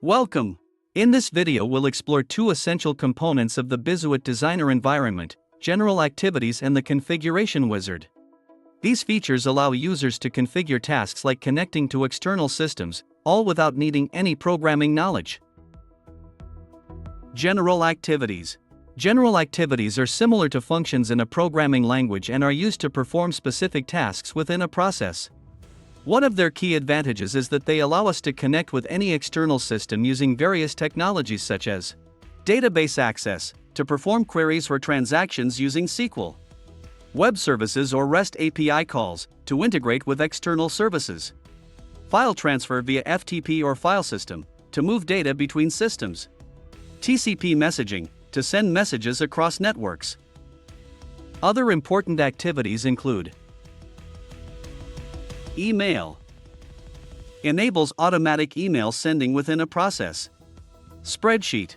Welcome! In this video we'll explore two essential components of the BIZUIT Designer environment: general activities and the configuration wizard. These features allow users to configure tasks like connecting to external systems, all without needing any programming knowledge. General activities. General activities are similar to functions in a programming language and are used to perform specific tasks within a process. One of their key advantages is that they allow us to connect with any external system using various technologies such as database access, to perform queries or transactions using SQL, web services or REST API calls, to integrate with external services, file transfer via FTP or file system, to move data between systems, TCP messaging, to send messages across networks. Other important activities include email. Enables automatic email sending within a process. Spreadsheet.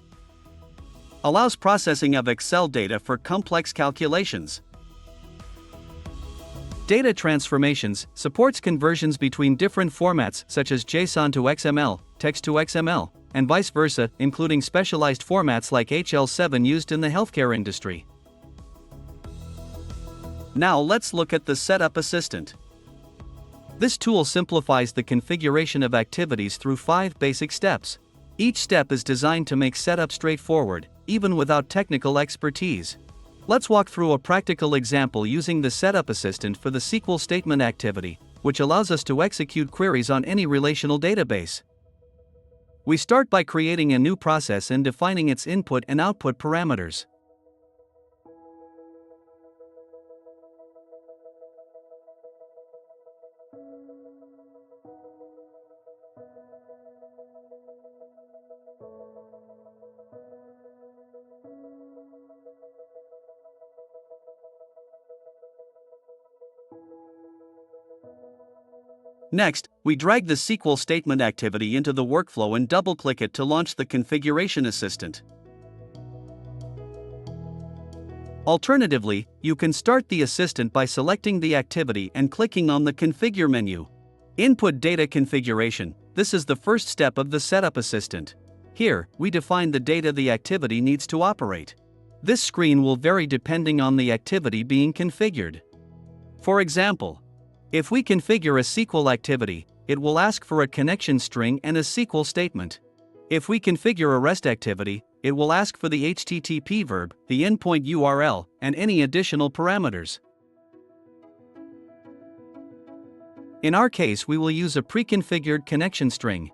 Allows processing of Excel data for complex calculations. Data transformations. Supports conversions between different formats such as JSON to XML, text to XML, and vice versa, including specialized formats like HL7 used in the healthcare industry. Now let's look at the Setup Assistant. This tool simplifies the configuration of activities through 5 basic steps. Each step is designed to make setup straightforward, even without technical expertise. Let's walk through a practical example using the Setup Assistant for the SQL statement activity, which allows us to execute queries on any relational database. We start by creating a new process and defining its input and output parameters. Next, we drag the SQL statement activity into the workflow and double-click it to launch the configuration assistant. Alternatively, you can start the assistant by selecting the activity and clicking on the Configure menu. Input data configuration. This is the first step of the Setup Assistant. Here, we define the data the activity needs to operate. This screen will vary depending on the activity being configured. For example, if we configure a SQL activity, it will ask for a connection string and a SQL statement. If we configure a REST activity, it will ask for the HTTP verb, the endpoint URL, and any additional parameters. In our case, we will use a pre-configured connection string.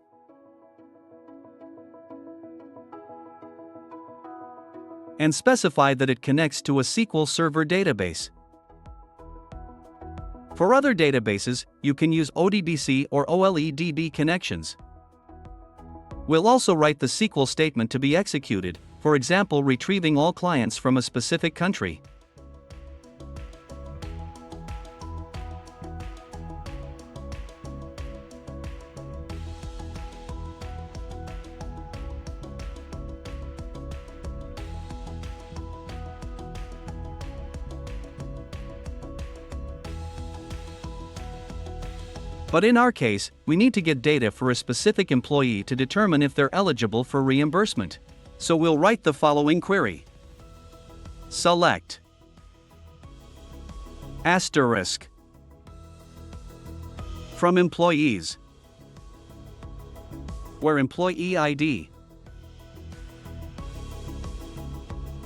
And specify that it connects to a SQL Server database. For other databases, you can use ODBC or OLEDB connections. We'll also write the SQL statement to be executed, for example retrieving all clients from a specific country. But in our case, we need to get data for a specific employee to determine if they're eligible for reimbursement. So we'll write the following query. Select asterisk from employees, where employee ID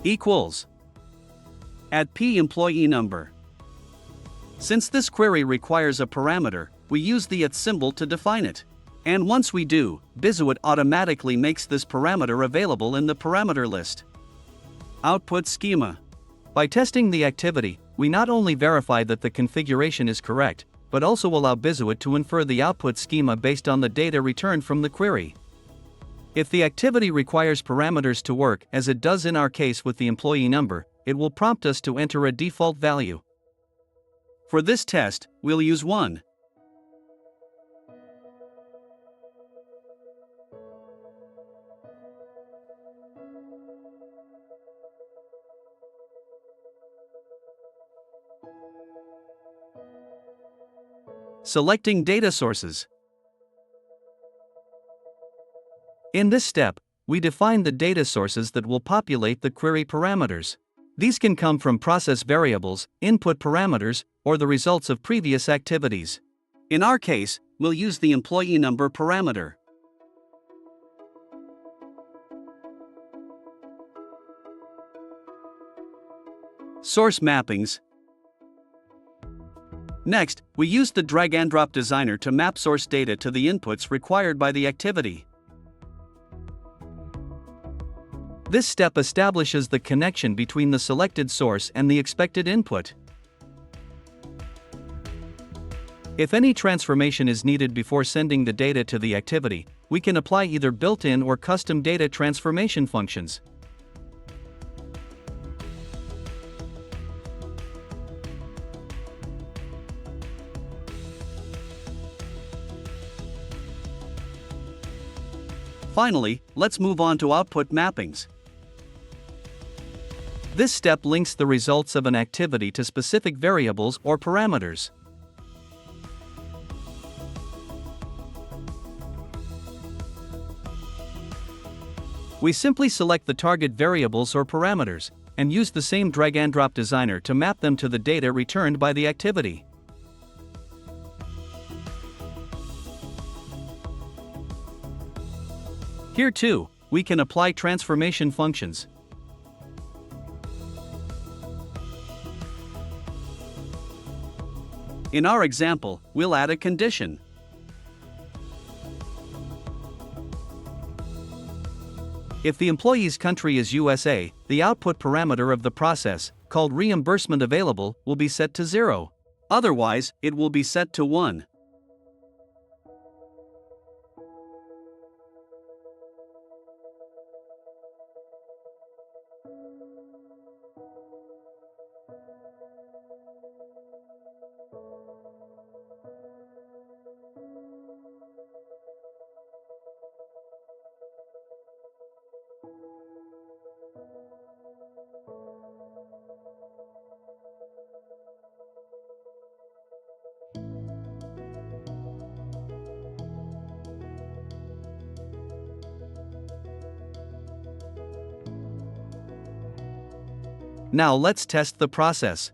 equals add P employee number. Since this query requires a parameter, we use the @ symbol to define it. And once we do, BIZUIT automatically makes this parameter available in the parameter list. Output schema. By testing the activity, we not only verify that the configuration is correct, but also allow BIZUIT to infer the output schema based on the data returned from the query. If the activity requires parameters to work, as it does in our case with the employee number, it will prompt us to enter a default value. For this test, we'll use 1. Selecting data sources. In this step, we define the data sources that will populate the query parameters. These can come from process variables, input parameters, or the results of previous activities. In our case, we'll use the employee number parameter. Source mappings. Next, we use the drag-and-drop designer to map source data to the inputs required by the activity. This step establishes the connection between the selected source and the expected input. If any transformation is needed before sending the data to the activity, we can apply either built-in or custom data transformation functions. Finally, let's move on to output mappings. This step links the results of an activity to specific variables or parameters. We simply select the target variables or parameters, and use the same drag-and-drop designer to map them to the data returned by the activity. Here too, we can apply transformation functions. In our example, we'll add a condition. If the employee's country is USA, the output parameter of the process, called reimbursement available, will be set to 0. Otherwise, it will be set to 1. Now let's test the process.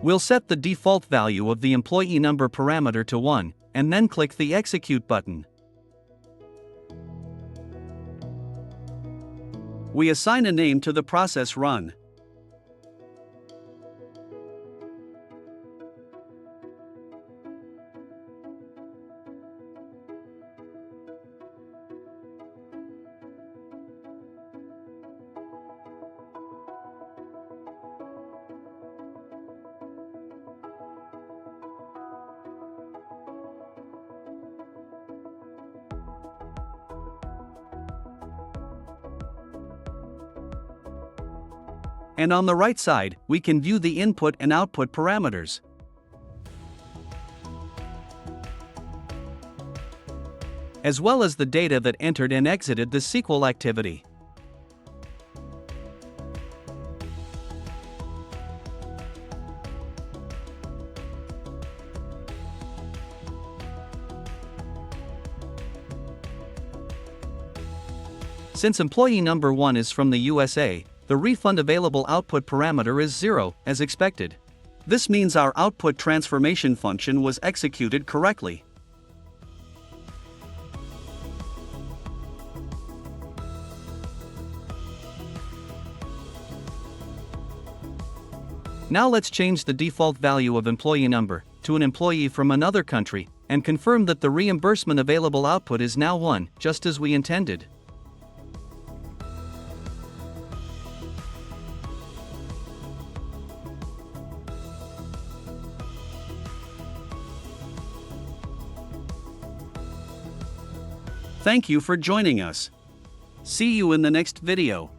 We'll set the default value of the employee number parameter to 1, and then click the Execute button. We assign a name to the process run. And on the right side, we can view the input and output parameters. As well as the data that entered and exited the SQL activity. Since employee number 1 is from the USA, the refund available output parameter is 0, as expected. This means our output transformation function was executed correctly. Now let's change the default value of employee number to an employee from another country, and confirm that the reimbursement available output is now 1, just as we intended. Thank you for joining us. See you in the next video.